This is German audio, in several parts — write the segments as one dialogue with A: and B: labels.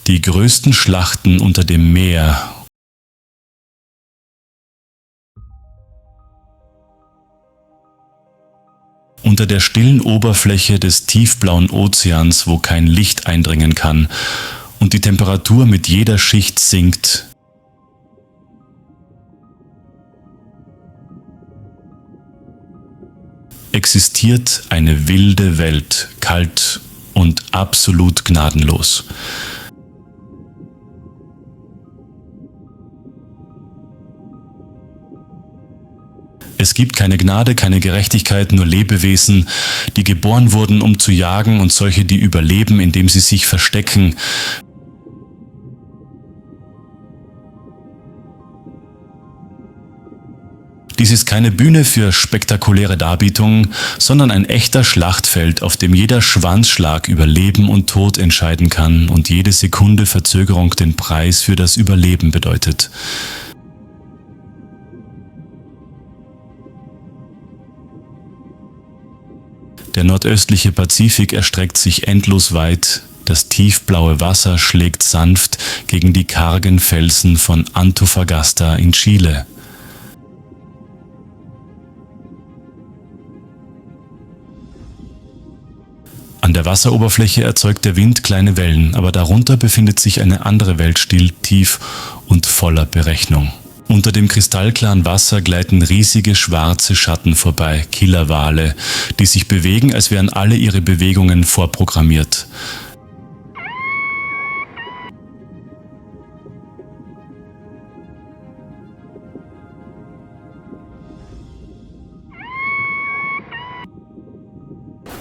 A: Die größten Schlachten unter dem Meer. Unter der stillen Oberfläche des tiefblauen Ozeans, wo kein Licht eindringen kann und die Temperatur mit jeder Schicht sinkt, existiert eine wilde Welt, kalt und absolut gnadenlos. Es gibt keine Gnade, keine Gerechtigkeit, nur Lebewesen, die geboren wurden, um zu jagen, und solche, die überleben, indem sie sich verstecken. Dies ist keine Bühne für spektakuläre Darbietungen, sondern ein echter Schlachtfeld, auf dem jeder Schwanzschlag über Leben und Tod entscheiden kann und jede Sekunde Verzögerung den Preis für das Überleben bedeutet. Der nordöstliche Pazifik erstreckt sich endlos weit, das tiefblaue Wasser schlägt sanft gegen die kargen Felsen von Antofagasta in Chile. An der Wasseroberfläche erzeugt der Wind kleine Wellen, aber darunter befindet sich eine andere Welt still, tief und voller Berechnung. Unter dem kristallklaren Wasser gleiten riesige schwarze Schatten vorbei, Killerwale, die sich bewegen, als wären alle ihre Bewegungen vorprogrammiert.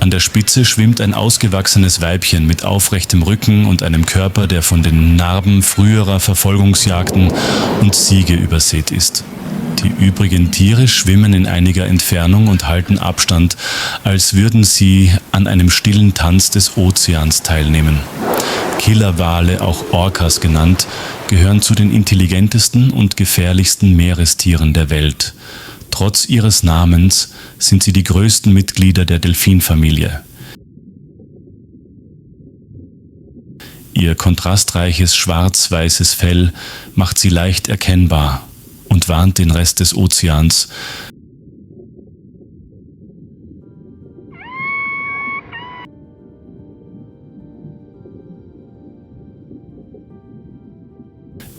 A: An der Spitze schwimmt ein ausgewachsenes Weibchen mit aufrechtem Rücken und einem Körper, der von den Narben früherer Verfolgungsjagden und Siege übersät ist. Die übrigen Tiere schwimmen in einiger Entfernung und halten Abstand, als würden sie an einem stillen Tanz des Ozeans teilnehmen. Killerwale, auch Orcas genannt, gehören zu den intelligentesten und gefährlichsten Meerestieren der Welt. Trotz ihres Namens sind sie die größten Mitglieder der Delfinfamilie. Ihr kontrastreiches schwarz-weißes Fell macht sie leicht erkennbar und warnt den Rest des Ozeans.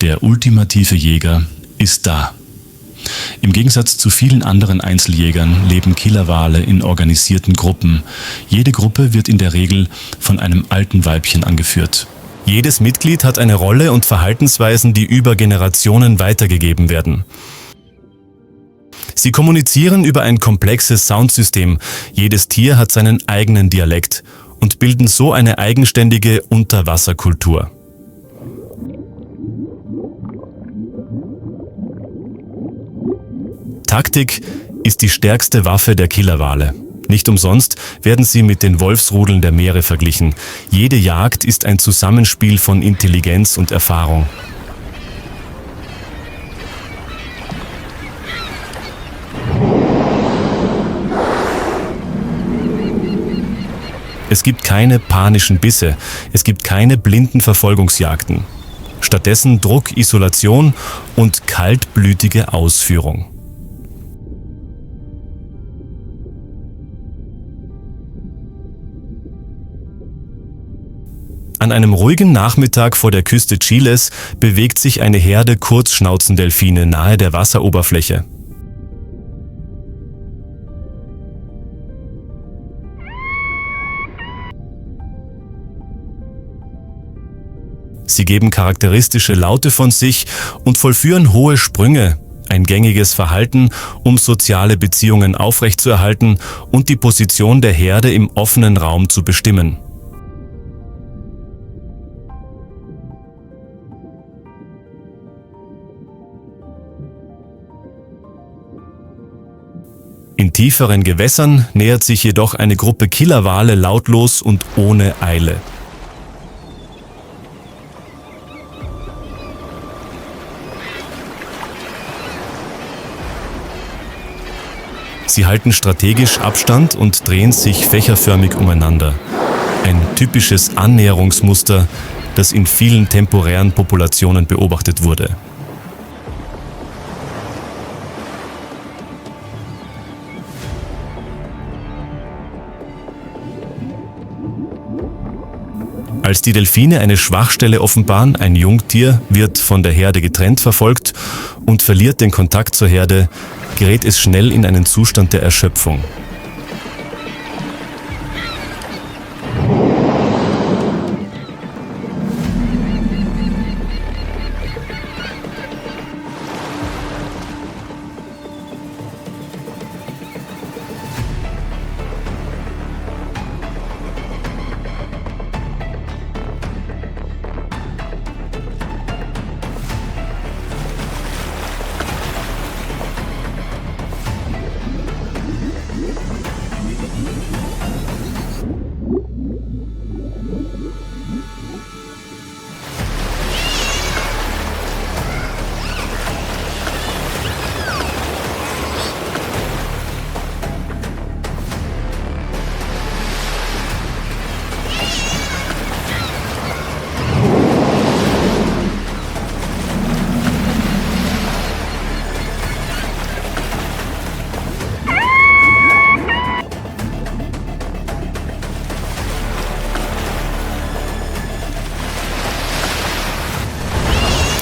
A: Der ultimative Jäger ist da. Im Gegensatz zu vielen anderen Einzeljägern leben Killerwale in organisierten Gruppen. Jede Gruppe wird in der Regel von einem alten Weibchen angeführt. Jedes Mitglied hat eine Rolle und Verhaltensweisen, die über Generationen weitergegeben werden. Sie kommunizieren über ein komplexes Soundsystem. Jedes Tier hat seinen eigenen Dialekt und bilden so eine eigenständige Unterwasserkultur. Taktik ist die stärkste Waffe der Killerwale. Nicht umsonst werden sie mit den Wolfsrudeln der Meere verglichen. Jede Jagd ist ein Zusammenspiel von Intelligenz und Erfahrung. Es gibt keine panischen Bisse, es gibt keine blinden Verfolgungsjagden. Stattdessen Druck, Isolation und kaltblütige Ausführung. An einem ruhigen Nachmittag vor der Küste Chiles bewegt sich eine Herde Kurzschnauzendelfine nahe der Wasseroberfläche. Sie geben charakteristische Laute von sich und vollführen hohe Sprünge, ein gängiges Verhalten, um soziale Beziehungen aufrechtzuerhalten und die Position der Herde im offenen Raum zu bestimmen. In tieferen Gewässern nähert sich jedoch eine Gruppe Killerwale lautlos und ohne Eile. Sie halten strategisch Abstand und drehen sich fächerförmig umeinander. Ein typisches Annäherungsmuster, das in vielen temporären Populationen beobachtet wurde. Als die Delfine eine Schwachstelle offenbaren, ein Jungtier wird von der Herde getrennt verfolgt und verliert den Kontakt zur Herde, gerät es schnell in einen Zustand der Erschöpfung.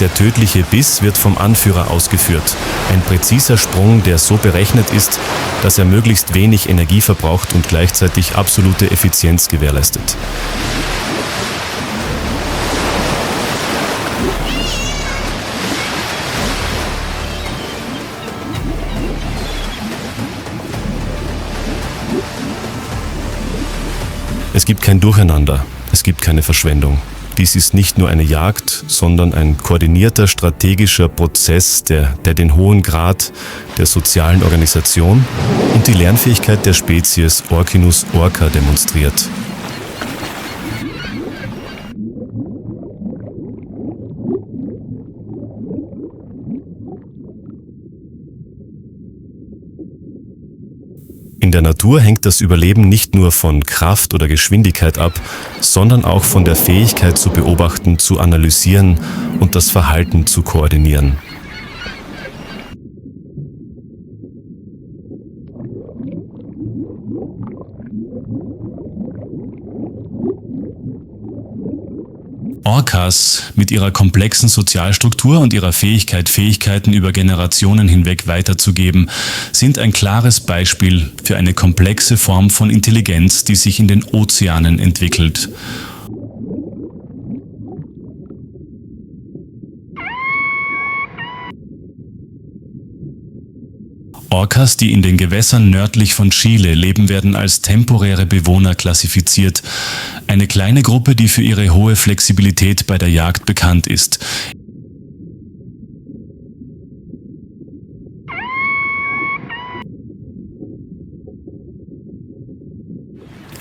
A: Der tödliche Biss wird vom Anführer ausgeführt. Ein präziser Sprung, der so berechnet ist, dass er möglichst wenig Energie verbraucht und gleichzeitig absolute Effizienz gewährleistet. Es gibt kein Durcheinander, es gibt keine Verschwendung. Dies ist nicht nur eine Jagd, sondern ein koordinierter strategischer Prozess, der den hohen Grad der sozialen Organisation und die Lernfähigkeit der Spezies Orcinus orca demonstriert. In der Natur hängt das Überleben nicht nur von Kraft oder Geschwindigkeit ab, sondern auch von der Fähigkeit zu beobachten, zu analysieren und das Verhalten zu koordinieren. Orcas mit ihrer komplexen Sozialstruktur und ihrer Fähigkeit, Fähigkeiten über Generationen hinweg weiterzugeben, sind ein klares Beispiel für eine komplexe Form von Intelligenz, die sich in den Ozeanen entwickelt. Orcas, die in den Gewässern nördlich von Chile leben, werden als temporäre Bewohner klassifiziert. Eine kleine Gruppe, die für ihre hohe Flexibilität bei der Jagd bekannt ist.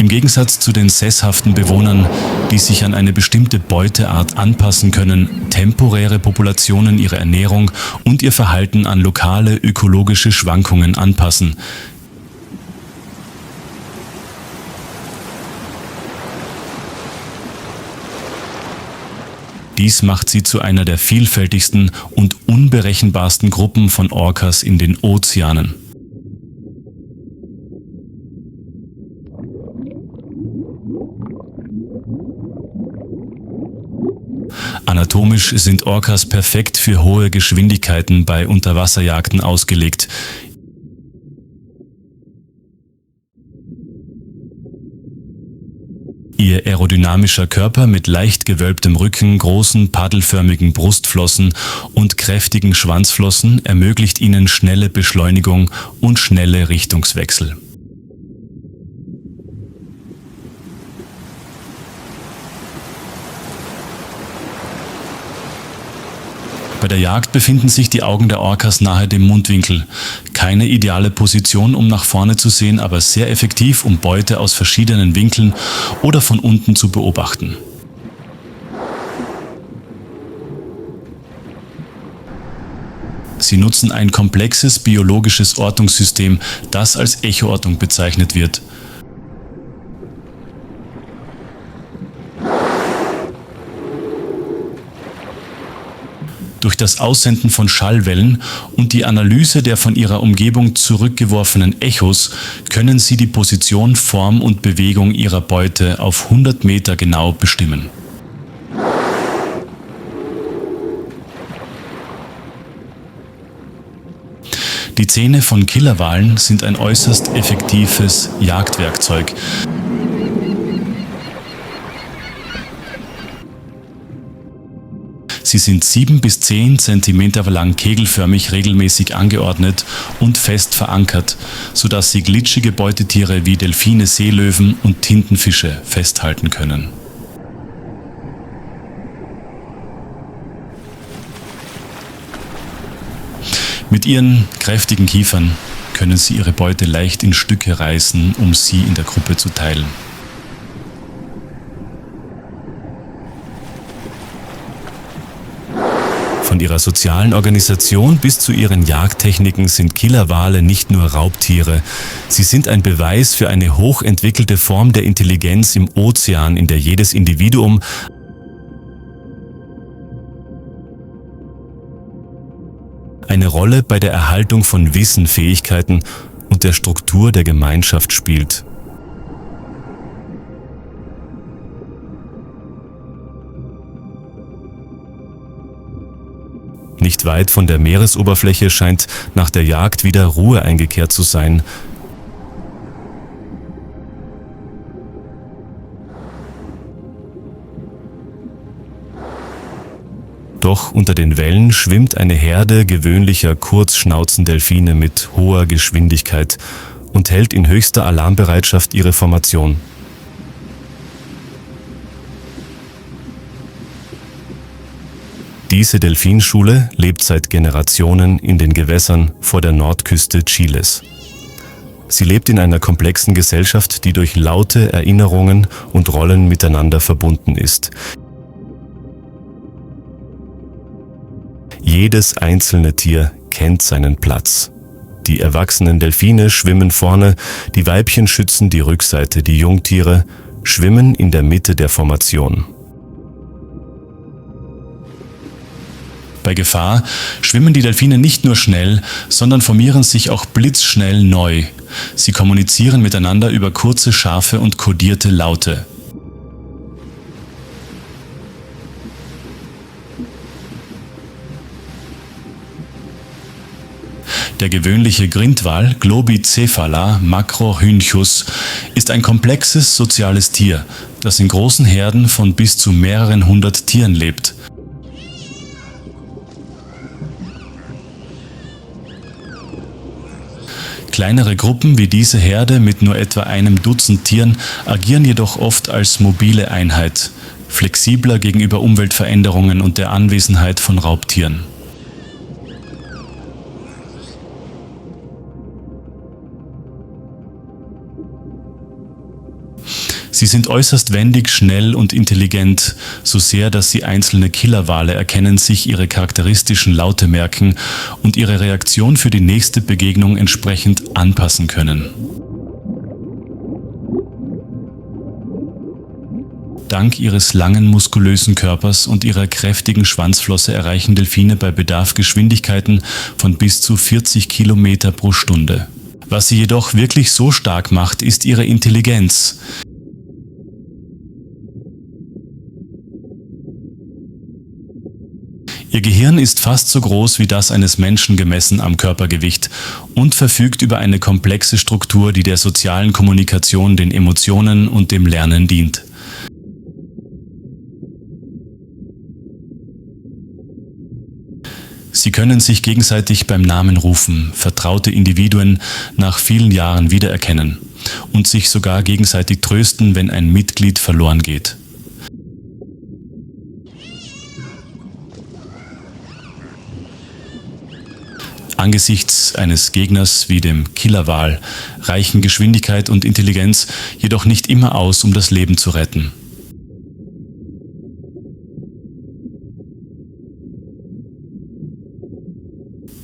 A: Im Gegensatz zu den sesshaften Bewohnern, die sich an eine bestimmte Beuteart anpassen können, temporäre Populationen ihre Ernährung und ihr Verhalten an lokale ökologische Schwankungen anpassen. Dies macht sie zu einer der vielfältigsten und unberechenbarsten Gruppen von Orcas in den Ozeanen. Anatomisch sind Orcas perfekt für hohe Geschwindigkeiten bei Unterwasserjagden ausgelegt. Ihr aerodynamischer Körper mit leicht gewölbtem Rücken, großen paddelförmigen Brustflossen und kräftigen Schwanzflossen ermöglicht ihnen schnelle Beschleunigung und schnelle Richtungswechsel. Bei der Jagd befinden sich die Augen der Orcas nahe dem Mundwinkel. Keine ideale Position, um nach vorne zu sehen, aber sehr effektiv, um Beute aus verschiedenen Winkeln oder von unten zu beobachten. Sie nutzen ein komplexes biologisches Ortungssystem, das als Echoortung bezeichnet wird. Durch das Aussenden von Schallwellen und die Analyse der von ihrer Umgebung zurückgeworfenen Echos können sie die Position, Form und Bewegung ihrer Beute auf 100 Meter genau bestimmen. Die Zähne von Killerwalen sind ein äußerst effektives Jagdwerkzeug. Sie sind 7 bis 10 Zentimeter lang kegelförmig regelmäßig angeordnet und fest verankert, sodass sie glitschige Beutetiere wie Delfine, Seelöwen und Tintenfische festhalten können. Mit ihren kräftigen Kiefern können sie ihre Beute leicht in Stücke reißen, um sie in der Gruppe zu teilen. Von ihrer sozialen Organisation bis zu ihren Jagdtechniken sind Killerwale nicht nur Raubtiere. Sie sind ein Beweis für eine hochentwickelte Form der Intelligenz im Ozean, in der jedes Individuum eine Rolle bei der Erhaltung von Wissen, Fähigkeiten und der Struktur der Gemeinschaft spielt. Nicht weit von der Meeresoberfläche scheint nach der Jagd wieder Ruhe eingekehrt zu sein. Doch unter den Wellen schwimmt eine Herde gewöhnlicher Kurzschnauzendelfine mit hoher Geschwindigkeit und hält in höchster Alarmbereitschaft ihre Formation. Diese Delfinschule lebt seit Generationen in den Gewässern vor der Nordküste Chiles. Sie lebt in einer komplexen Gesellschaft, die durch laute Erinnerungen und Rollen miteinander verbunden ist. Jedes einzelne Tier kennt seinen Platz. Die erwachsenen Delfine schwimmen vorne, die Weibchen schützen die Rückseite, die Jungtiere schwimmen in der Mitte der Formation. Bei Gefahr schwimmen die Delfine nicht nur schnell, sondern formieren sich auch blitzschnell neu. Sie kommunizieren miteinander über kurze, scharfe und kodierte Laute. Der gewöhnliche Grindwal Globicephala macrohynchus ist ein komplexes soziales Tier, das in großen Herden von bis zu mehreren hundert Tieren lebt. Kleinere Gruppen wie diese Herde mit nur etwa einem Dutzend Tieren agieren jedoch oft als mobile Einheit, flexibler gegenüber Umweltveränderungen und der Anwesenheit von Raubtieren. Sie sind äußerst wendig, schnell und intelligent, so sehr, dass sie einzelne Killerwale erkennen, sich ihre charakteristischen Laute merken und ihre Reaktion für die nächste Begegnung entsprechend anpassen können. Dank ihres langen, muskulösen Körpers und ihrer kräftigen Schwanzflosse erreichen Delfine bei Bedarf Geschwindigkeiten von bis zu 40 Kilometer pro Stunde. Was sie jedoch wirklich so stark macht, ist ihre Intelligenz. Ihr Gehirn ist fast so groß wie das eines Menschen gemessen am Körpergewicht und verfügt über eine komplexe Struktur, die der sozialen Kommunikation, den Emotionen und dem Lernen dient. Sie können sich gegenseitig beim Namen rufen, vertraute Individuen nach vielen Jahren wiedererkennen und sich sogar gegenseitig trösten, wenn ein Mitglied verloren geht. Angesichts eines Gegners wie dem Killerwal reichen Geschwindigkeit und Intelligenz jedoch nicht immer aus, um das Leben zu retten.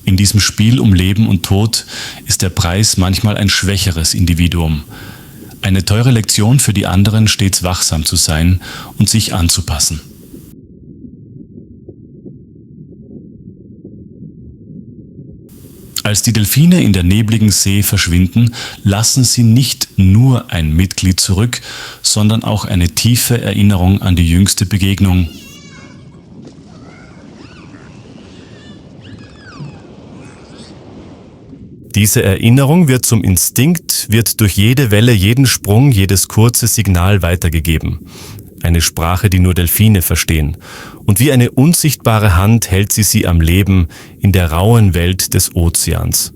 A: In diesem Spiel um Leben und Tod ist der Preis manchmal ein schwächeres Individuum. Eine teure Lektion für die anderen, stets wachsam zu sein und sich anzupassen. Als die Delfine in der nebligen See verschwinden, lassen sie nicht nur ein Mitglied zurück, sondern auch eine tiefe Erinnerung an die jüngste Begegnung.
B: Diese Erinnerung wird zum Instinkt, wird durch jede Welle, jeden Sprung, jedes kurze Signal weitergegeben. Eine Sprache, die nur Delfine verstehen. Und wie eine unsichtbare Hand hält sie am Leben in der rauen Welt des Ozeans.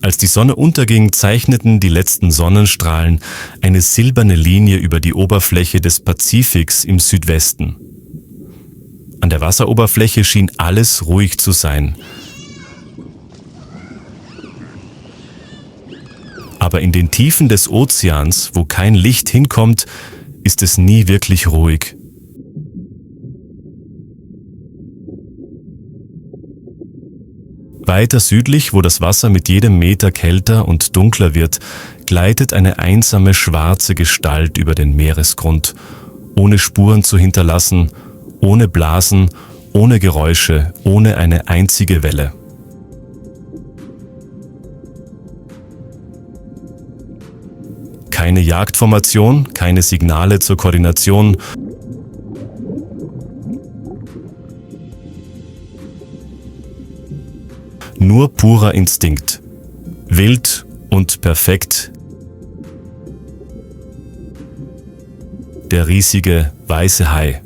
B: Als die Sonne unterging, zeichneten die letzten Sonnenstrahlen eine silberne Linie über die Oberfläche des Pazifiks im Südwesten. An der Wasseroberfläche schien alles ruhig zu sein. Aber in den Tiefen des Ozeans, wo kein Licht hinkommt, ist es nie wirklich ruhig. Weiter südlich, wo das Wasser mit jedem Meter kälter und dunkler wird, gleitet eine einsame schwarze Gestalt über den Meeresgrund, ohne Spuren zu hinterlassen, ohne Blasen, ohne Geräusche, ohne eine einzige Welle. Keine Jagdformation, keine Signale zur Koordination. Nur purer Instinkt. Wild und perfekt. Der riesige weiße Hai.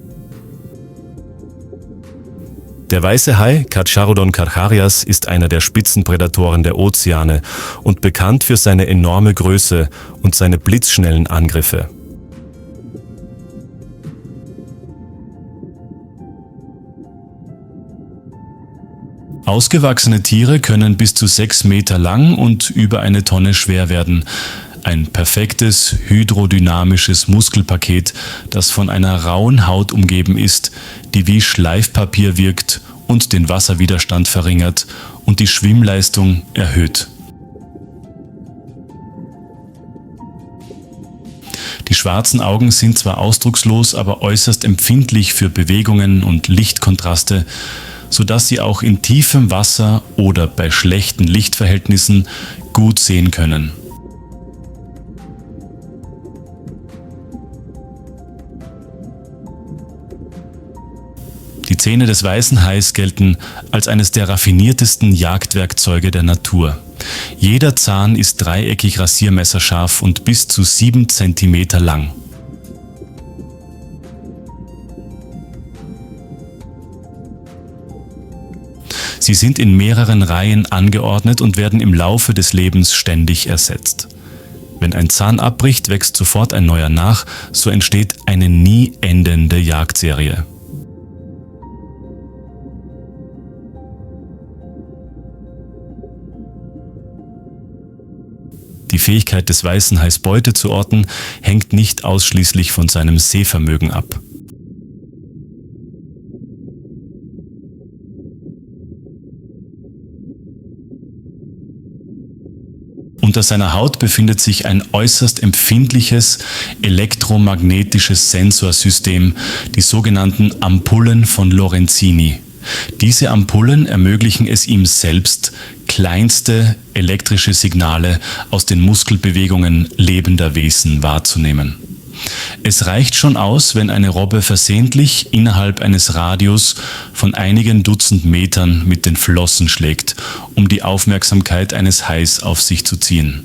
B: Der weiße Hai, Carcharodon carcharias, ist einer der Spitzenprädatoren der Ozeane und bekannt für seine enorme Größe und seine blitzschnellen Angriffe.
A: Ausgewachsene Tiere können bis zu 6 Meter lang und über 1 Tonne schwer werden. Ein perfektes hydrodynamisches Muskelpaket, das von einer rauen Haut umgeben ist, die wie Schleifpapier wirkt und den Wasserwiderstand verringert und die Schwimmleistung erhöht. Die schwarzen Augen sind zwar ausdruckslos, aber äußerst empfindlich für Bewegungen und Lichtkontraste, sodass sie auch in tiefem Wasser oder bei schlechten Lichtverhältnissen gut sehen können. Die Zähne des weißen Hais gelten als eines der raffiniertesten Jagdwerkzeuge der Natur. Jeder Zahn ist dreieckig rasiermesserscharf und bis zu 7 Zentimeter lang. Sie sind in mehreren Reihen angeordnet und werden im Laufe des Lebens ständig ersetzt. Wenn ein Zahn abbricht, wächst sofort ein neuer nach, so entsteht eine nie endende Jagdserie. Die Fähigkeit des weißen Hais, Beute zu orten, hängt nicht ausschließlich von seinem Sehvermögen ab. Unter seiner Haut befindet sich ein äußerst empfindliches elektromagnetisches Sensorsystem, die sogenannten Ampullen von Lorenzini. Diese Ampullen ermöglichen es ihm selbst, kleinste elektrische Signale aus den Muskelbewegungen lebender Wesen wahrzunehmen. Es reicht schon aus, wenn eine Robbe versehentlich innerhalb eines Radius von einigen Dutzend Metern mit den Flossen schlägt, um die Aufmerksamkeit eines Hais auf sich zu ziehen.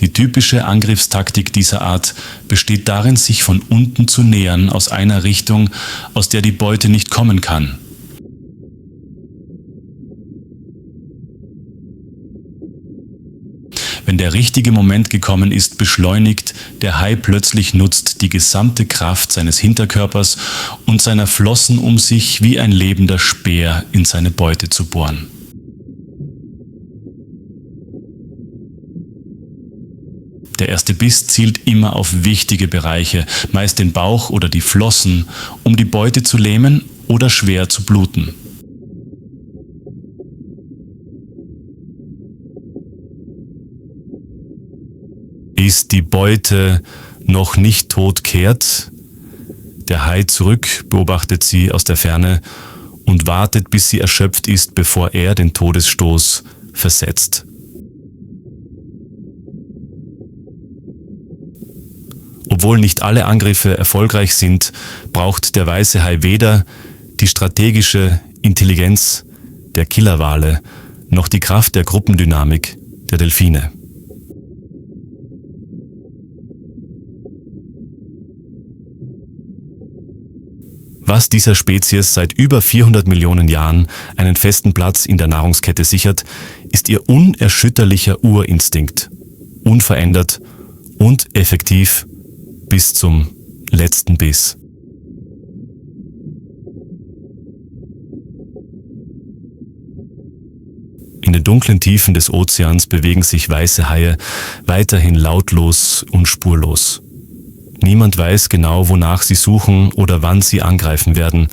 A: Die typische Angriffstaktik dieser Art besteht darin, sich von unten zu nähern aus einer Richtung, aus der die Beute nicht kommen kann. Wenn der richtige Moment gekommen ist, beschleunigt der Hai plötzlich, nutzt die gesamte Kraft seines Hinterkörpers und seiner Flossen, um sich wie ein lebender Speer in seine Beute zu bohren. Der erste Biss zielt immer auf wichtige Bereiche, meist den Bauch oder die Flossen, um die Beute zu lähmen oder schwer zu bluten. Bis die Beute noch nicht tot kehrt,
B: Der Hai zurück, beobachtet sie aus der Ferne und wartet, bis sie erschöpft ist, bevor er den Todesstoß versetzt. Obwohl nicht alle Angriffe erfolgreich sind, braucht der weiße Hai weder die strategische Intelligenz der Killerwale noch die Kraft der Gruppendynamik der Delfine. Was dieser Spezies seit über 400 Millionen Jahren einen festen Platz in der Nahrungskette sichert, ist ihr unerschütterlicher Urinstinkt, unverändert und effektiv bis zum letzten Biss. In den dunklen Tiefen des Ozeans bewegen sich weiße Haie weiterhin lautlos und spurlos. Niemand weiß genau, wonach sie suchen oder wann sie angreifen werden.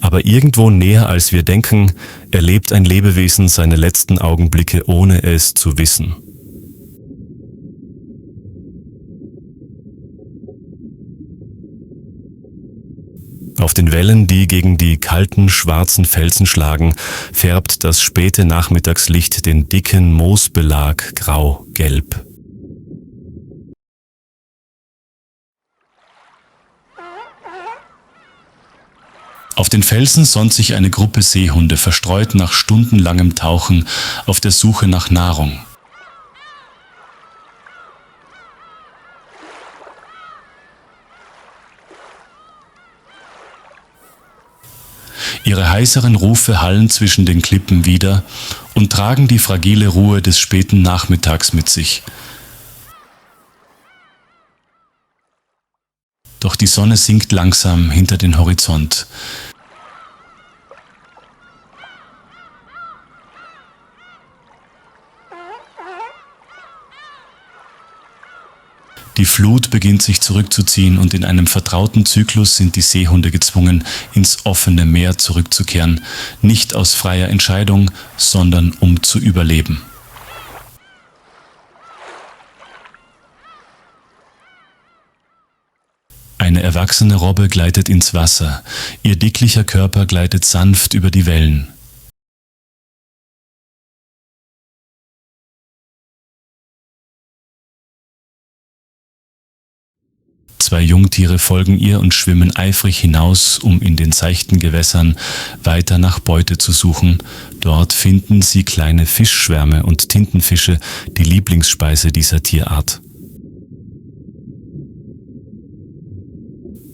B: Aber irgendwo näher als wir denken, erlebt ein Lebewesen seine letzten Augenblicke, ohne es zu wissen. Auf den Wellen, die gegen die kalten, schwarzen Felsen schlagen, färbt das späte Nachmittagslicht den dicken Moosbelag grau-gelb.
A: Auf den Felsen sonnt sich eine Gruppe Seehunde, verstreut nach stundenlangem Tauchen auf der Suche nach Nahrung. Ihre heiseren Rufe hallen zwischen den Klippen wider und tragen die fragile Ruhe des späten Nachmittags mit sich. Doch die Sonne sinkt langsam hinter den Horizont. Die Flut beginnt sich zurückzuziehen und in einem vertrauten Zyklus sind die Seehunde gezwungen, ins offene Meer zurückzukehren, nicht aus freier Entscheidung, sondern um zu überleben. Eine erwachsene Robbe gleitet ins Wasser, ihr dicklicher Körper gleitet sanft über die Wellen. Zwei Jungtiere folgen ihr und schwimmen eifrig hinaus, um in den seichten Gewässern weiter nach Beute zu suchen. Dort finden sie kleine Fischschwärme und Tintenfische, die Lieblingsspeise dieser Tierart.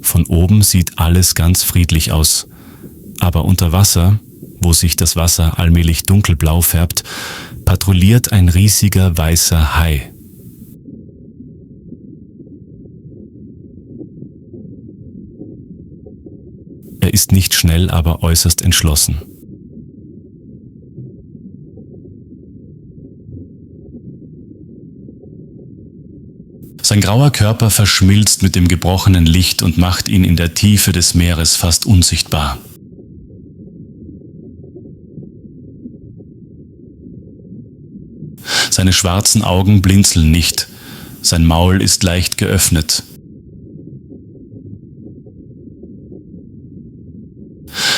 A: Von oben sieht alles ganz friedlich aus, aber unter Wasser, wo sich das Wasser allmählich dunkelblau färbt, patrouilliert ein riesiger weißer Hai. Er ist nicht schnell, aber äußerst entschlossen. Sein grauer Körper verschmilzt mit dem gebrochenen Licht und macht ihn in der Tiefe des Meeres fast unsichtbar. Seine schwarzen Augen blinzeln nicht, sein Maul ist leicht geöffnet.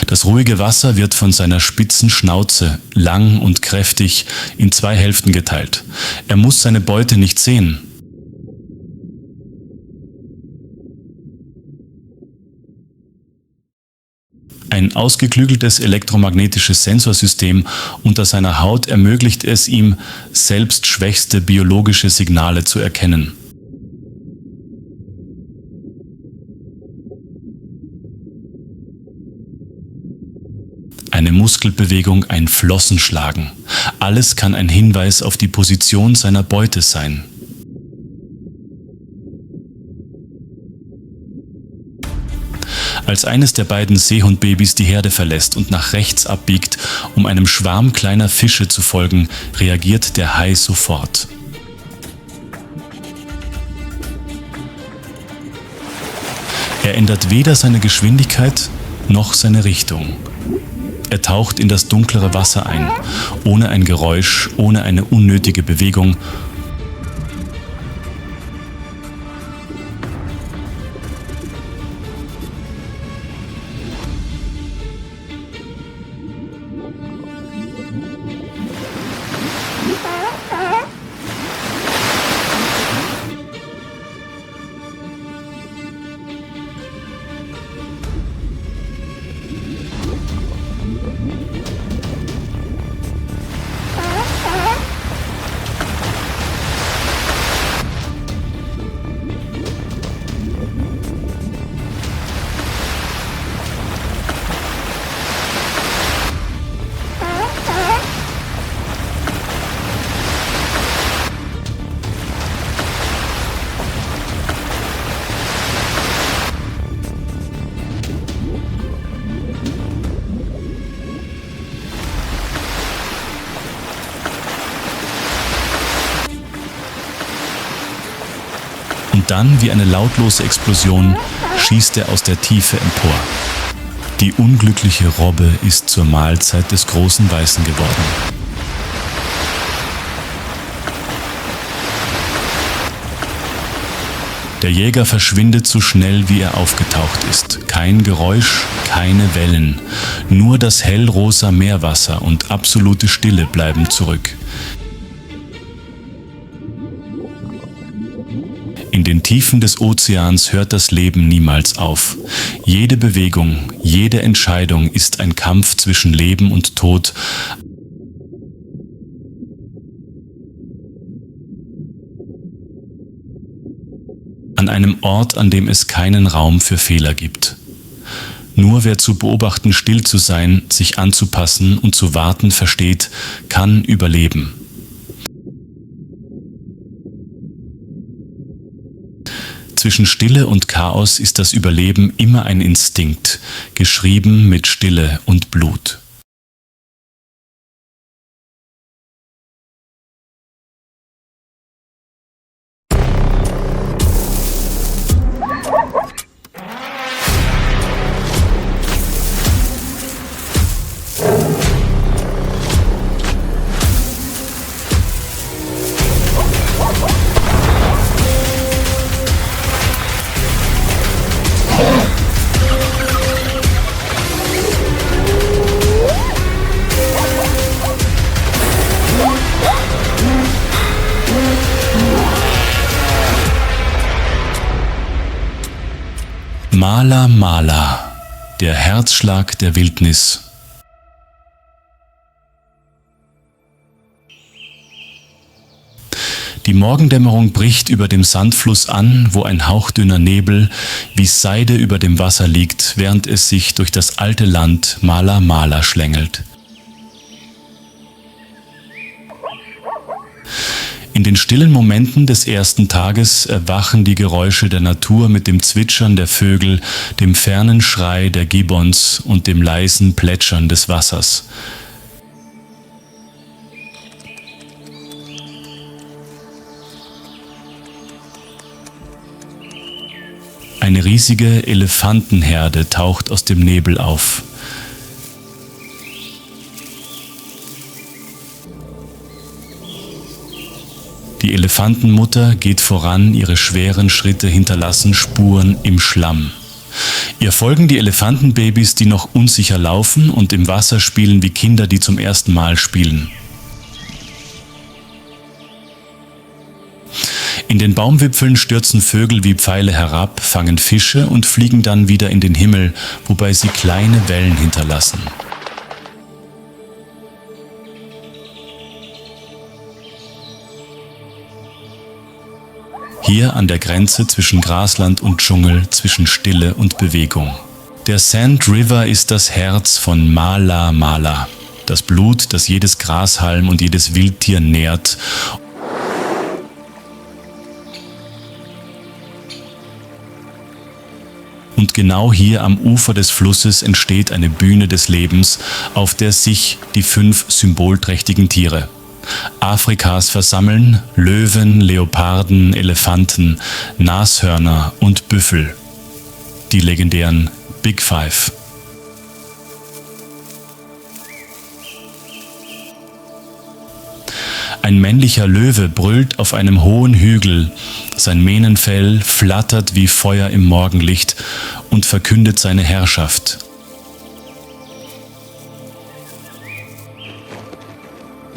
A: Das ruhige Wasser wird von seiner spitzen Schnauze, lang und kräftig, in zwei Hälften geteilt. Er muss seine Beute nicht sehen. Ein ausgeklügeltes elektromagnetisches Sensorsystem unter seiner Haut ermöglicht es ihm, selbst schwächste biologische Signale zu erkennen. Eine Muskelbewegung, ein Flossenschlagen. Alles kann ein Hinweis auf die Position seiner Beute sein. Als eines der beiden Seehundbabys die Herde verlässt und nach rechts abbiegt, um einem Schwarm kleiner Fische zu folgen, reagiert der Hai sofort. Er ändert weder seine Geschwindigkeit noch seine Richtung. Er taucht in das dunklere Wasser ein, ohne ein Geräusch, ohne eine unnötige Bewegung. Und dann, wie eine lautlose Explosion, schießt er aus der Tiefe empor. Die unglückliche Robbe ist zur Mahlzeit des großen Weißen geworden. Der Jäger verschwindet so schnell, wie er aufgetaucht ist. Kein Geräusch, keine Wellen. Nur das hellrosa Meerwasser und absolute Stille bleiben zurück. In den Tiefen des Ozeans hört das Leben niemals auf. Jede Bewegung, jede Entscheidung ist ein Kampf zwischen Leben und Tod. An einem Ort, an dem es keinen Raum für Fehler gibt. Nur wer zu beobachten, still zu sein, sich anzupassen und zu warten versteht, kann überleben. Zwischen Stille und Chaos ist das Überleben immer ein Instinkt, geschrieben mit Stille und Blut. Mala Mala, der Herzschlag der Wildnis. Die Morgendämmerung bricht über dem Sandfluss an, wo ein hauchdünner Nebel wie Seide über dem Wasser liegt, während es sich durch das alte Land Mala Mala schlängelt. In den stillen Momenten des ersten Tages erwachen die Geräusche der Natur mit dem Zwitschern der Vögel, dem fernen Schrei der Gibbons und dem leisen Plätschern des Wassers. Eine riesige Elefantenherde taucht aus dem Nebel auf. Die Elefantenmutter geht voran, ihre schweren Schritte hinterlassen Spuren im Schlamm. Ihr folgen die Elefantenbabys, die noch unsicher laufen und im Wasser spielen wie Kinder, die zum ersten Mal spielen. In den Baumwipfeln stürzen Vögel wie Pfeile herab, fangen Fische und fliegen dann wieder in den Himmel, wobei sie kleine Wellen hinterlassen. Hier an der Grenze zwischen Grasland und Dschungel, zwischen Stille und Bewegung. Der Sand River ist das Herz von Mala Mala, das Blut, das jedes Grashalm und jedes Wildtier nährt. Und genau hier am Ufer des Flusses entsteht eine Bühne des Lebens, auf der sich die 5 symbolträchtigen Tiere Afrikas versammeln: Löwen, Leoparden, Elefanten, Nashörner und Büffel, die legendären Big Five. Ein männlicher Löwe brüllt auf einem hohen Hügel. Sein Mähnenfell flattert wie Feuer im Morgenlicht und verkündet seine Herrschaft.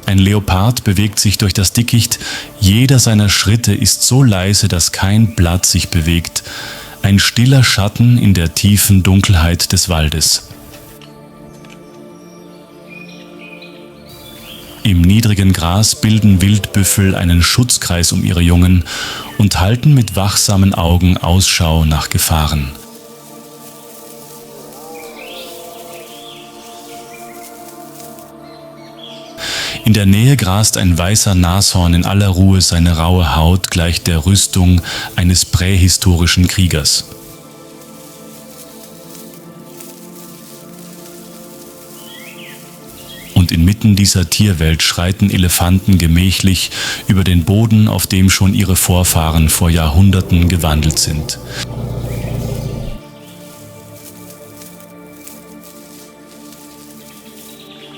A: Ein Leopard bewegt sich durch das Dickicht. Jeder seiner Schritte ist so leise, dass kein Blatt sich bewegt. Ein stiller Schatten in der tiefen Dunkelheit des Waldes. Im niedrigen Gras bilden Wildbüffel einen Schutzkreis um ihre Jungen und halten mit wachsamen Augen Ausschau nach Gefahren. In der Nähe grast ein weißer Nashorn in aller Ruhe, seine raue Haut gleicht der Rüstung eines prähistorischen Kriegers. Und inmitten dieser Tierwelt schreiten Elefanten gemächlich über den Boden, auf dem schon ihre Vorfahren vor Jahrhunderten gewandelt sind.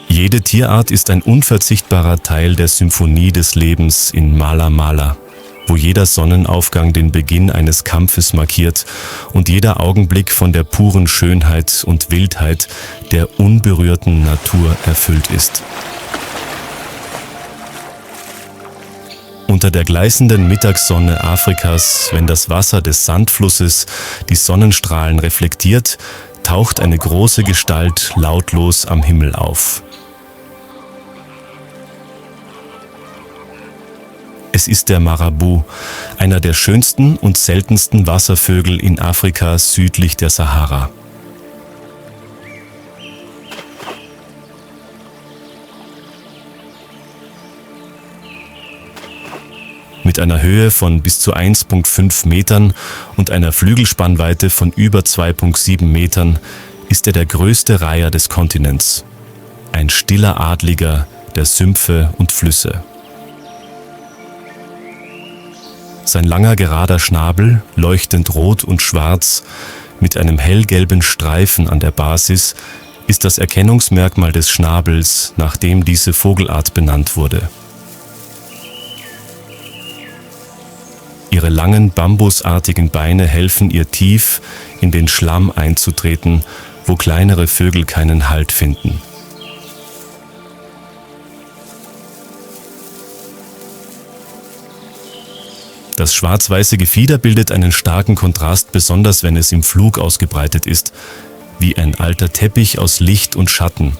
B: Jede Tierart ist ein unverzichtbarer Teil der Symphonie des Lebens in Mala Mala, wo jeder Sonnenaufgang den Beginn eines Kampfes markiert und jeder Augenblick von der puren Schönheit und Wildheit der unberührten Natur erfüllt ist. Unter der gleißenden Mittagssonne Afrikas, wenn das Wasser des Sandflusses die Sonnenstrahlen reflektiert, taucht eine große Gestalt lautlos am Himmel auf. Es ist der Marabu, einer der schönsten und seltensten Wasservögel in Afrika südlich der Sahara. Mit einer Höhe von bis zu 1,5 Metern und einer Flügelspannweite von über 2,7 Metern ist er der größte Reiher des Kontinents. Ein stiller Adliger der Sümpfe und Flüsse. Sein langer gerader Schnabel, leuchtend rot und schwarz, mit einem hellgelben Streifen an der Basis, ist das Erkennungsmerkmal des Schnabels, nach dem diese Vogelart benannt wurde. Ihre langen bambusartigen Beine helfen ihr tief in den Schlamm einzutreten, wo kleinere Vögel keinen Halt finden. Das schwarz-weiße Gefieder bildet einen starken Kontrast, besonders wenn es im Flug ausgebreitet ist, wie ein alter Teppich aus Licht und Schatten.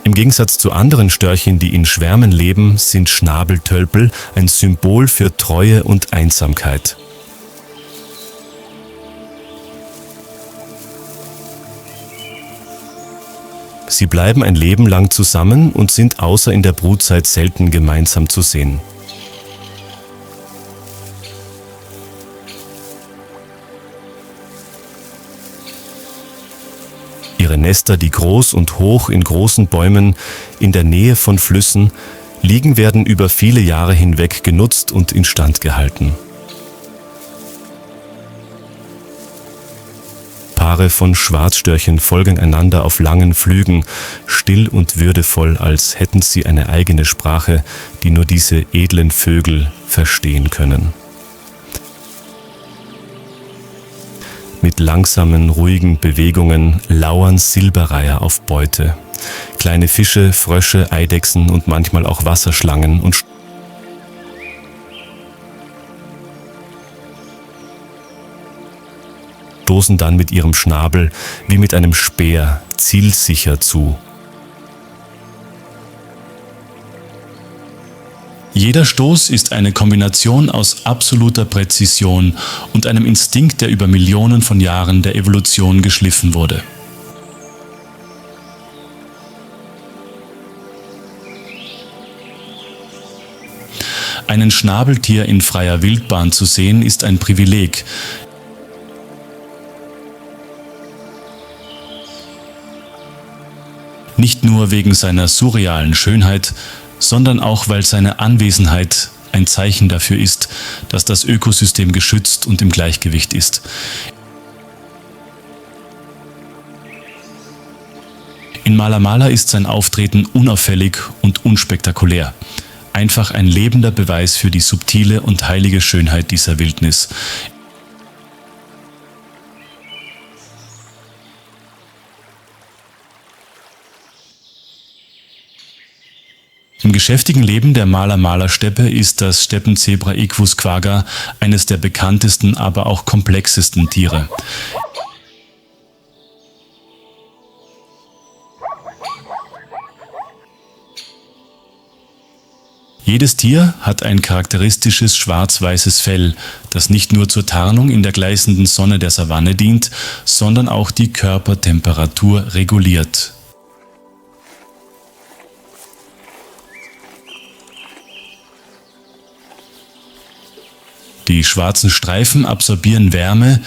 B: Im Gegensatz zu anderen Störchen, die in Schwärmen leben, sind Schnabeltölpel ein Symbol für Treue und Einsamkeit. Sie bleiben ein Leben lang zusammen und sind außer in der Brutzeit selten gemeinsam zu sehen. Ihre Nester, die groß und hoch in großen Bäumen in der Nähe von Flüssen liegen, werden über viele Jahre hinweg genutzt und instand gehalten. Paare von Schwarzstörchen folgen einander auf langen Flügen, still und würdevoll, als hätten sie eine eigene Sprache, die nur diese edlen Vögel verstehen können. Mit langsamen, ruhigen Bewegungen lauern Silberreiher auf Beute. Kleine Fische, Frösche, Eidechsen und manchmal auch Wasserschlangen und stoßen dann mit ihrem Schnabel wie mit einem Speer zielsicher zu.
A: Jeder Stoß ist eine Kombination aus absoluter Präzision und einem Instinkt, der über Millionen von Jahren der Evolution geschliffen wurde. Einen Schnabeltier in freier Wildbahn zu sehen, ist ein Privileg. Nicht nur wegen seiner surrealen Schönheit, sondern auch, weil seine Anwesenheit ein Zeichen dafür ist, dass das Ökosystem geschützt und im Gleichgewicht ist. In Mala Mala ist sein Auftreten unauffällig und unspektakulär. Einfach ein lebender Beweis für die subtile und heilige Schönheit dieser Wildnis. Im geschäftigen Leben der Mala-Mala-Steppe ist das Steppenzebra Equus quagga eines der bekanntesten, aber auch komplexesten Tiere. Jedes Tier hat ein charakteristisches schwarz-weißes Fell, das nicht nur zur Tarnung in der gleißenden Sonne der Savanne dient, sondern auch die Körpertemperatur reguliert. Die schwarzen Streifen absorbieren Wärme,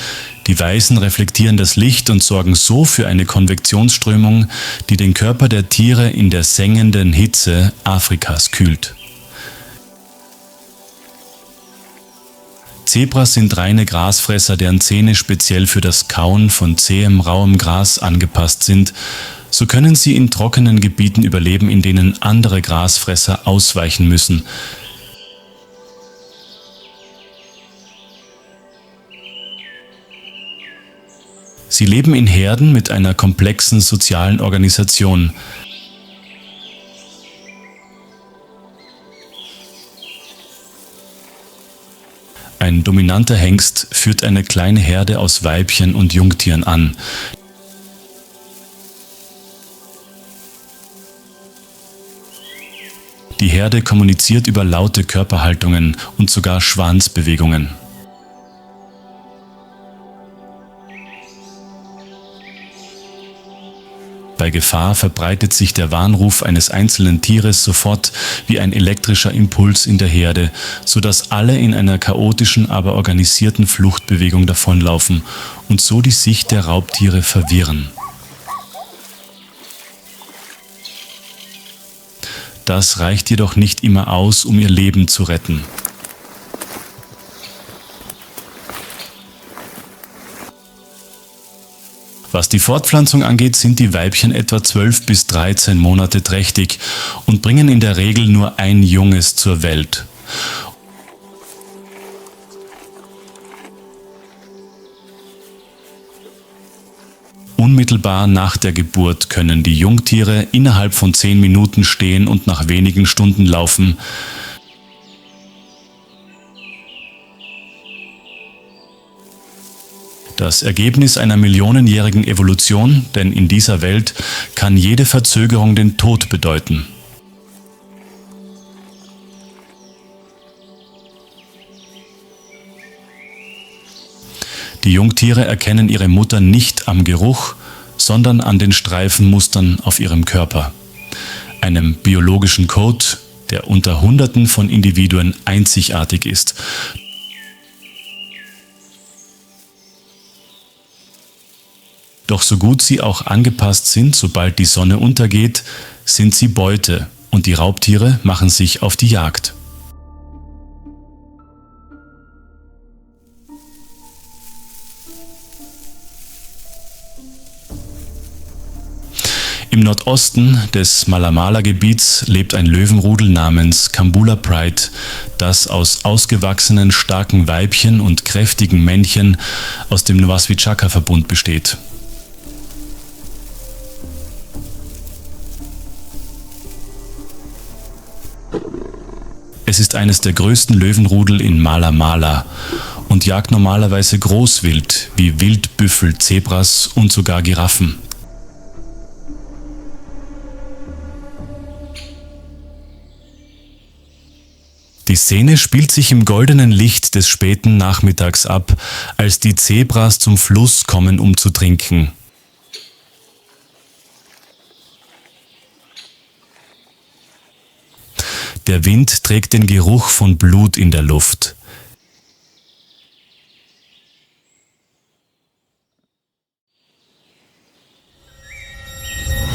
A: die weißen reflektieren das Licht und sorgen so für eine Konvektionsströmung, die den Körper der Tiere in der sengenden Hitze Afrikas kühlt. Zebras sind reine Grasfresser, deren Zähne speziell für das Kauen von zähem, rauem Gras angepasst sind. So können sie in trockenen Gebieten überleben, in denen andere Grasfresser ausweichen müssen. Sie leben in Herden mit einer komplexen sozialen Organisation. Ein dominanter Hengst führt eine kleine Herde aus Weibchen und Jungtieren an. Die Herde kommuniziert über laute Körperhaltungen und sogar Schwanzbewegungen. Bei Gefahr verbreitet sich der Warnruf eines einzelnen Tieres sofort wie ein elektrischer Impuls in der Herde, sodass alle in einer chaotischen, aber organisierten Fluchtbewegung davonlaufen und so die Sicht der Raubtiere verwirren. Das reicht jedoch nicht immer aus, um ihr Leben zu retten. Was die Fortpflanzung angeht, sind die Weibchen etwa 12 bis 13 Monate trächtig und bringen in der Regel nur ein Junges zur Welt. Unmittelbar nach der Geburt können die Jungtiere innerhalb von 10 Minuten stehen und nach wenigen Stunden laufen. Das Ergebnis einer millionenjährigen Evolution, denn in dieser Welt kann jede Verzögerung den Tod bedeuten. Die Jungtiere erkennen ihre Mutter nicht am Geruch, sondern an den Streifenmustern auf ihrem Körper, einem biologischen Code, der unter Hunderten von Individuen einzigartig ist. Doch so gut sie auch angepasst sind, sobald die Sonne untergeht, sind sie Beute und die Raubtiere machen sich auf die Jagd. Im Nordosten des Mala-Mala-Gebiets lebt ein Löwenrudel namens Kambula Pride, das aus ausgewachsenen, starken Weibchen und kräftigen Männchen aus dem Nwaswichaka-Verbund besteht. Es ist eines der größten Löwenrudel in Mala Mala und jagt normalerweise Großwild wie Wildbüffel, Zebras und sogar Giraffen. Die Szene spielt sich im goldenen Licht des späten Nachmittags ab, als die Zebras zum Fluss kommen, um zu trinken. Der Wind trägt den Geruch von Blut in der Luft.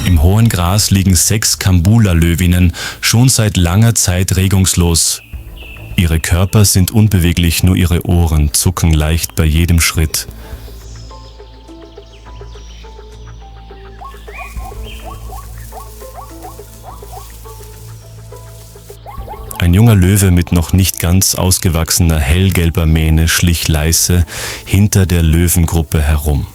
A: Im hohen Gras liegen 6 Kambula-Löwinnen, schon seit langer Zeit regungslos. Ihre Körper sind unbeweglich, nur ihre Ohren zucken leicht bei jedem Schritt.
B: Ein junger Löwe mit noch nicht ganz ausgewachsener hellgelber Mähne schlich leise hinter der Löwengruppe herum.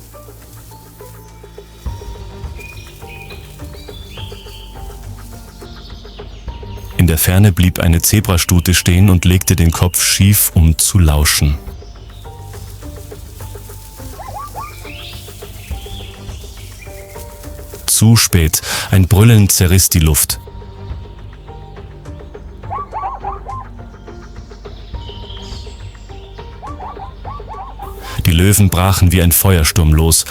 B: In der Ferne blieb eine Zebrastute stehen und legte den Kopf schief, um zu lauschen. Zu spät, ein Brüllen zerriss die Luft. Die Löwen brachen wie ein Feuersturm los.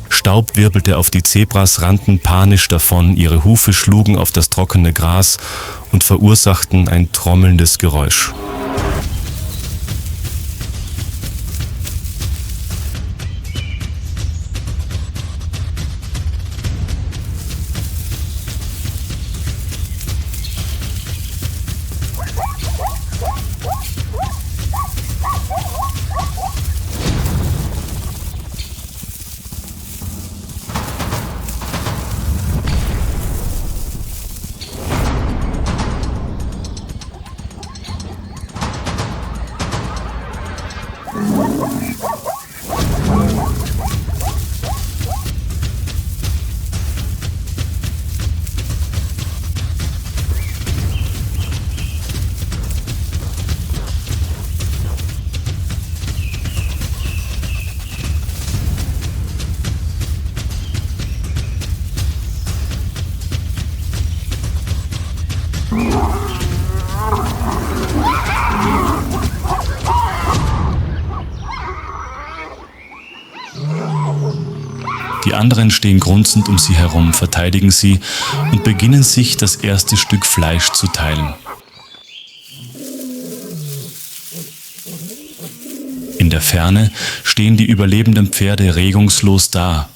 B: Staub wirbelte auf die Zebras, rannten panisch davon, ihre Hufe schlugen auf das trockene Gras und verursachten ein trommelndes Geräusch.
A: Die anderen stehen grunzend um sie herum, verteidigen sie und beginnen sich das erste Stück Fleisch zu teilen. In der Ferne stehen die überlebenden Pferde regungslos da.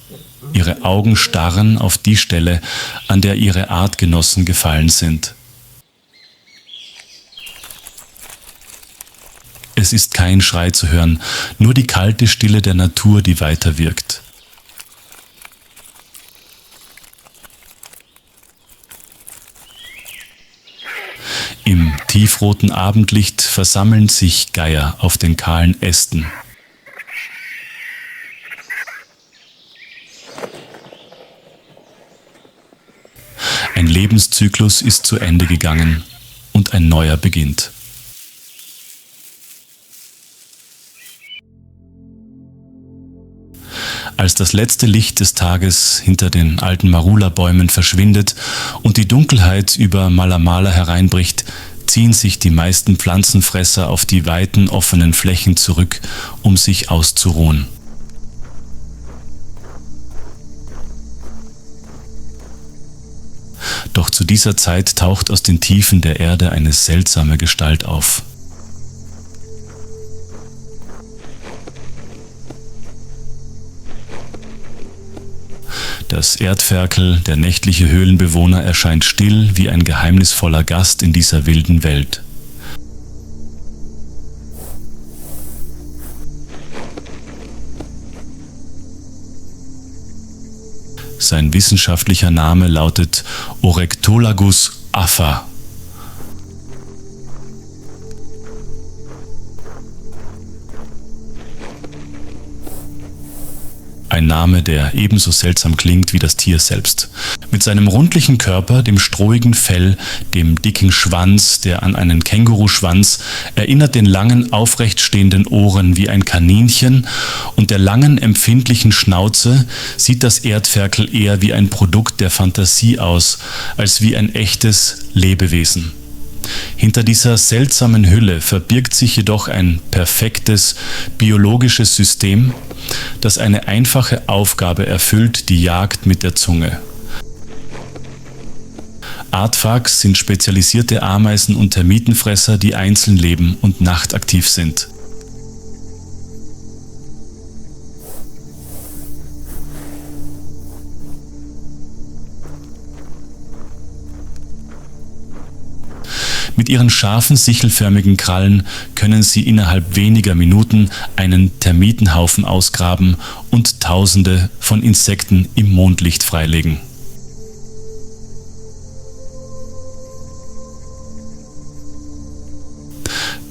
A: Ihre Augen starren auf die Stelle, an der ihre Artgenossen gefallen sind. Es ist kein Schrei zu hören, nur die kalte Stille der Natur, die weiterwirkt. Im tiefroten Abendlicht versammeln sich Geier auf den kahlen Ästen. Ein Lebenszyklus ist zu Ende gegangen und ein neuer beginnt. Als das letzte Licht des Tages hinter den alten Marula-Bäumen verschwindet und die Dunkelheit über Mala Mala hereinbricht, ziehen sich die meisten Pflanzenfresser auf die weiten offenen Flächen zurück, um sich auszuruhen. Doch zu dieser Zeit taucht aus den Tiefen der Erde eine seltsame Gestalt auf. Das Erdferkel, der nächtliche Höhlenbewohner, erscheint still wie ein geheimnisvoller Gast in dieser wilden Welt. Sein wissenschaftlicher Name lautet Orectolagus affa. Ein Name, der ebenso seltsam klingt wie das Tier selbst. Mit seinem rundlichen Körper, dem strohigen Fell, dem dicken Schwanz, der an einen Känguruschwanz erinnert, den langen, aufrecht stehenden Ohren wie ein Kaninchen und der langen, empfindlichen Schnauze sieht das Erdferkel eher wie ein Produkt der Fantasie aus, als wie ein echtes Lebewesen. Hinter dieser seltsamen Hülle verbirgt sich jedoch ein perfektes biologisches System, das eine einfache Aufgabe erfüllt, die Jagd mit der Zunge. Aardvarks sind spezialisierte Ameisen- und Termitenfresser, die einzeln leben und nachtaktiv sind. Mit ihren scharfen, sichelförmigen Krallen können sie innerhalb weniger Minuten einen Termitenhaufen ausgraben und Tausende von Insekten im Mondlicht freilegen.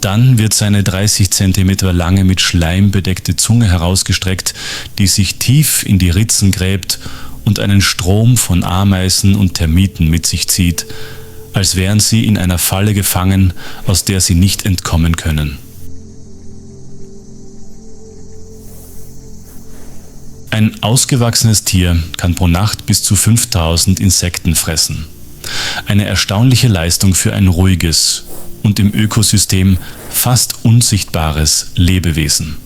A: Dann wird seine 30 cm lange mit Schleim bedeckte Zunge herausgestreckt, die sich tief in die Ritzen gräbt und einen Strom von Ameisen und Termiten mit sich zieht, als wären sie in einer Falle gefangen, aus der sie nicht entkommen können. Ein ausgewachsenes Tier kann pro Nacht bis zu 5000 Insekten fressen. Eine erstaunliche Leistung für ein ruhiges und im Ökosystem fast unsichtbares Lebewesen.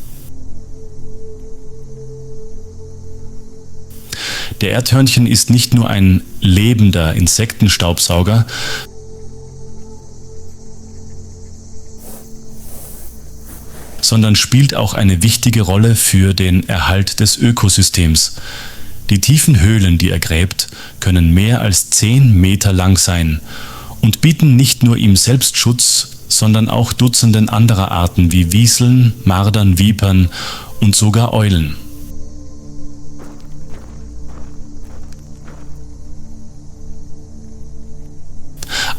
A: Der Erdhörnchen ist nicht nur ein lebender Insektenstaubsauger, sondern spielt auch eine wichtige Rolle für den Erhalt des Ökosystems. Die tiefen Höhlen, die er gräbt, können mehr als 10 Meter lang sein und bieten nicht nur ihm selbst Schutz, sondern auch Dutzenden anderer Arten wie Wieseln, Mardern, Vipern und sogar Eulen.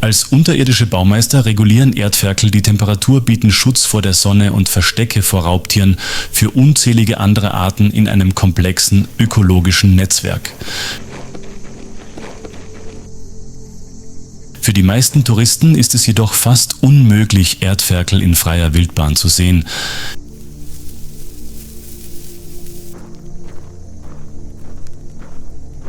A: Als unterirdische Baumeister regulieren Erdferkel die Temperatur, bieten Schutz vor der Sonne und Verstecke vor Raubtieren für unzählige andere Arten in einem komplexen ökologischen Netzwerk. Für die meisten Touristen ist es jedoch fast unmöglich, Erdferkel in freier Wildbahn zu sehen.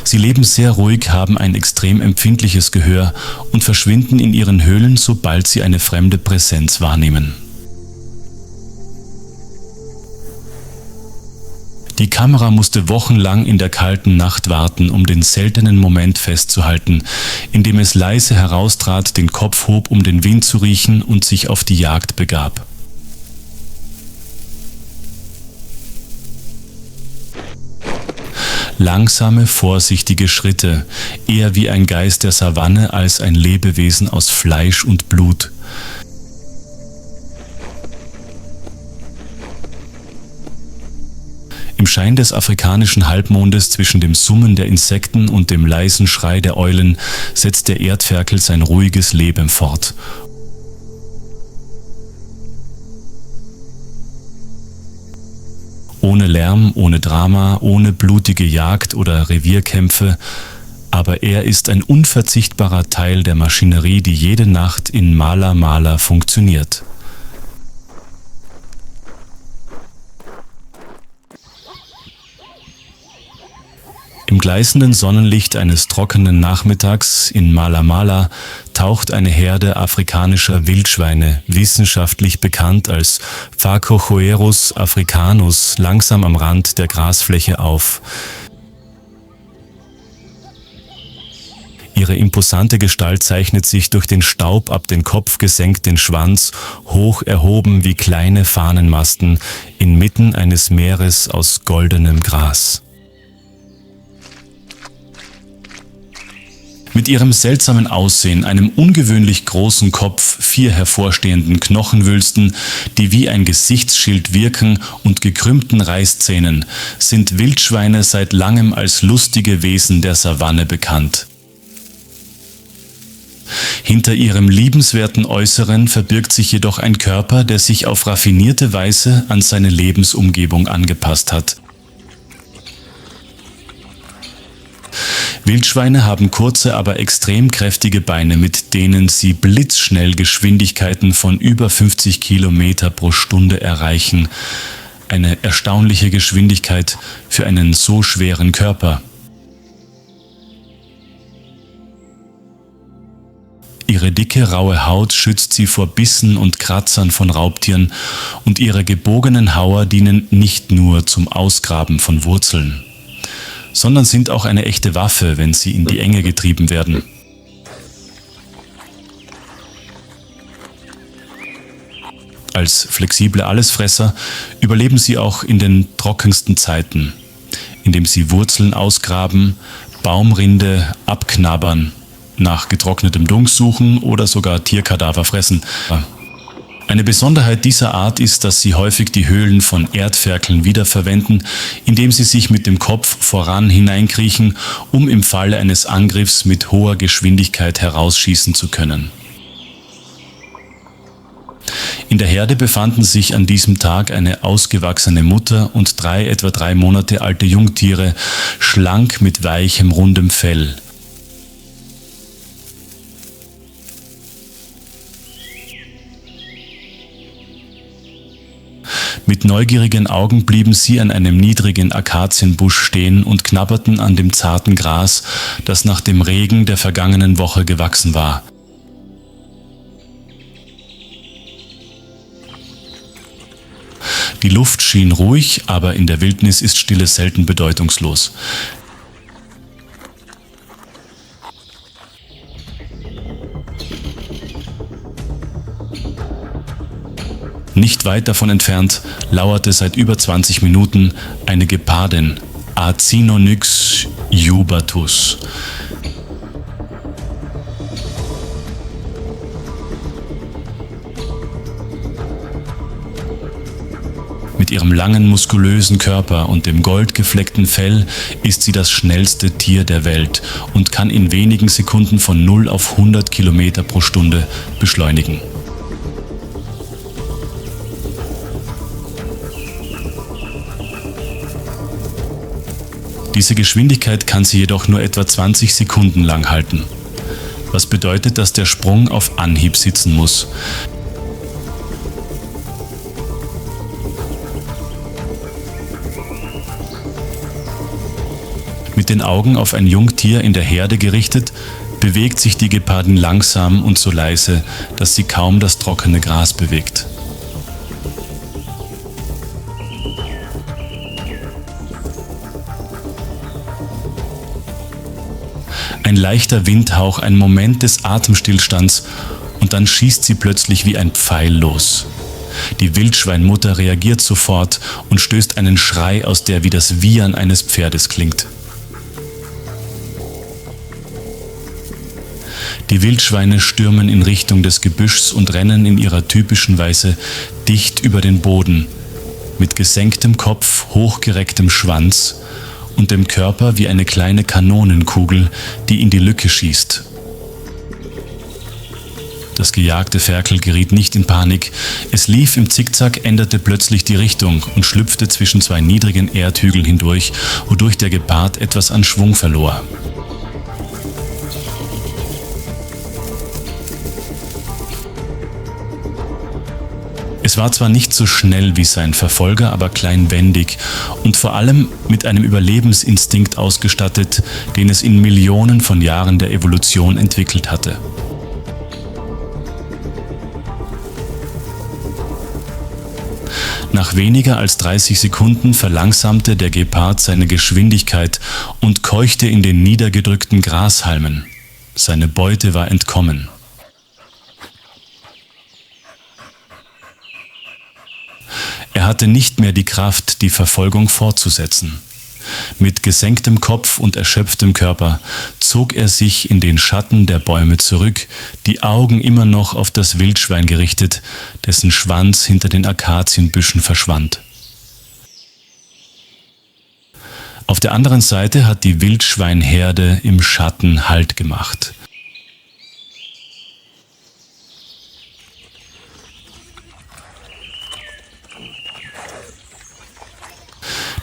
A: Sie leben sehr ruhig, haben ein extrem empfindliches Gehör und verschwinden in ihren Höhlen, sobald sie eine fremde Präsenz wahrnehmen. Die Kamera musste wochenlang in der kalten Nacht warten, um den seltenen Moment festzuhalten, in dem es leise heraustrat, den Kopf hob, um den Wind zu riechen und sich auf die Jagd begab. Langsame, vorsichtige Schritte, eher wie ein Geist der Savanne als ein Lebewesen aus Fleisch und Blut. Im Schein des afrikanischen Halbmondes zwischen dem Summen der Insekten und dem leisen Schrei der Eulen setzt der Erdferkel sein ruhiges Leben fort. Ohne Lärm, ohne Drama, ohne blutige Jagd oder Revierkämpfe, aber er ist ein unverzichtbarer Teil der Maschinerie, die jede Nacht in Mala Mala funktioniert. Im gleißenden Sonnenlicht eines trockenen Nachmittags in Mala Mala taucht eine Herde afrikanischer Wildschweine, wissenschaftlich bekannt als Phacochoerus africanus, langsam am Rand der Grasfläche auf. Ihre imposante Gestalt zeichnet sich durch den Staub ab den Kopf gesenkt, den Schwanz, hoch erhoben wie kleine Fahnenmasten, inmitten eines Meeres aus goldenem Gras. Mit ihrem seltsamen Aussehen, einem ungewöhnlich großen Kopf, 4 hervorstehenden Knochenwülsten, die wie ein Gesichtsschild wirken, und gekrümmten Reißzähnen, sind Wildschweine seit langem als lustige Wesen der Savanne bekannt. Hinter ihrem liebenswerten Äußeren verbirgt sich jedoch ein Körper, der sich auf raffinierte Weise an seine Lebensumgebung angepasst hat. Wildschweine haben kurze, aber extrem kräftige Beine, mit denen sie blitzschnell Geschwindigkeiten von über 50 Kilometer pro Stunde erreichen. Eine erstaunliche Geschwindigkeit für einen so schweren Körper. Ihre dicke, raue Haut schützt sie vor Bissen und Kratzern von Raubtieren und ihre gebogenen Hauer dienen nicht nur zum Ausgraben von Wurzeln, sondern sind auch eine echte Waffe, wenn sie in die Enge getrieben werden. Als flexible Allesfresser überleben sie auch in den trockensten Zeiten, indem sie Wurzeln ausgraben, Baumrinde abknabbern nach getrocknetem Dung suchen oder sogar Tierkadaver fressen. Eine Besonderheit dieser Art ist, dass sie häufig die Höhlen von Erdferkeln wiederverwenden, indem sie sich mit dem Kopf voran hineinkriechen, um im Falle eines Angriffs mit hoher Geschwindigkeit herausschießen zu können. In der Herde befanden sich an diesem Tag eine ausgewachsene Mutter und 3 etwa 3 Monate alte Jungtiere, schlank mit weichem, rundem Fell. Mit neugierigen Augen blieben sie an einem niedrigen Akazienbusch stehen und knabberten an dem zarten Gras, das nach dem Regen der vergangenen Woche gewachsen war. Die Luft schien ruhig, aber in der Wildnis ist Stille selten bedeutungslos. Nicht weit davon entfernt lauerte seit über 20 Minuten eine Gepardin, Acinonyx jubatus. Mit ihrem langen, muskulösen Körper und dem goldgefleckten Fell ist sie das schnellste Tier der Welt und kann in wenigen Sekunden von 0 auf 100 Kilometer pro Stunde beschleunigen. Diese Geschwindigkeit kann sie jedoch nur etwa 20 Sekunden lang halten, was bedeutet, dass der Sprung auf Anhieb sitzen muss. Mit den Augen auf ein Jungtier in der Herde gerichtet, bewegt sich die Gepardin langsam und so leise, dass sie kaum das trockene Gras bewegt. Ein leichter Windhauch, ein Moment des Atemstillstands und dann schießt sie plötzlich wie ein Pfeil los. Die Wildschweinmutter reagiert sofort und stößt einen Schrei aus, der wie das Wiehern eines Pferdes klingt. Die Wildschweine stürmen in Richtung des Gebüschs und rennen in ihrer typischen Weise dicht über den Boden, mit gesenktem Kopf, hochgerecktem Schwanz und dem Körper wie eine kleine Kanonenkugel, die in die Lücke schießt. Das gejagte Ferkel geriet nicht in Panik. Es lief im Zickzack, änderte plötzlich die Richtung und schlüpfte zwischen 2 niedrigen Erdhügeln hindurch, wodurch der Gepard etwas an Schwung verlor. Es war zwar nicht so schnell wie sein Verfolger, aber kleinwendig und vor allem mit einem Überlebensinstinkt ausgestattet, den es in Millionen von Jahren der Evolution entwickelt hatte. Nach weniger als 30 Sekunden verlangsamte der Gepard seine Geschwindigkeit und keuchte in den niedergedrückten Grashalmen. Seine Beute war entkommen. Er hatte nicht mehr die Kraft, die Verfolgung fortzusetzen. Mit gesenktem Kopf und erschöpftem Körper zog er sich in den Schatten der Bäume zurück, die Augen immer noch auf das Wildschwein gerichtet, dessen Schwanz hinter den Akazienbüschen verschwand. Auf der anderen Seite hat die Wildschweinherde im Schatten Halt gemacht.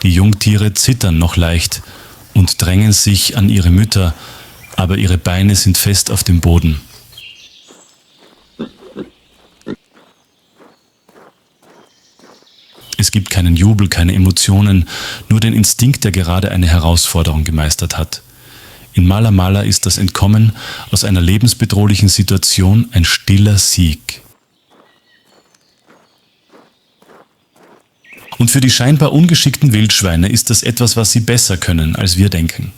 A: Die Jungtiere zittern noch leicht und drängen sich an ihre Mütter, aber ihre Beine sind fest auf dem Boden. Es gibt keinen Jubel, keine Emotionen, nur den Instinkt, der gerade eine Herausforderung gemeistert hat. In Mala Mala ist das Entkommen aus einer lebensbedrohlichen Situation ein stiller Sieg. Und für die scheinbar ungeschickten Wildschweine ist das etwas, was sie besser können, als wir denken.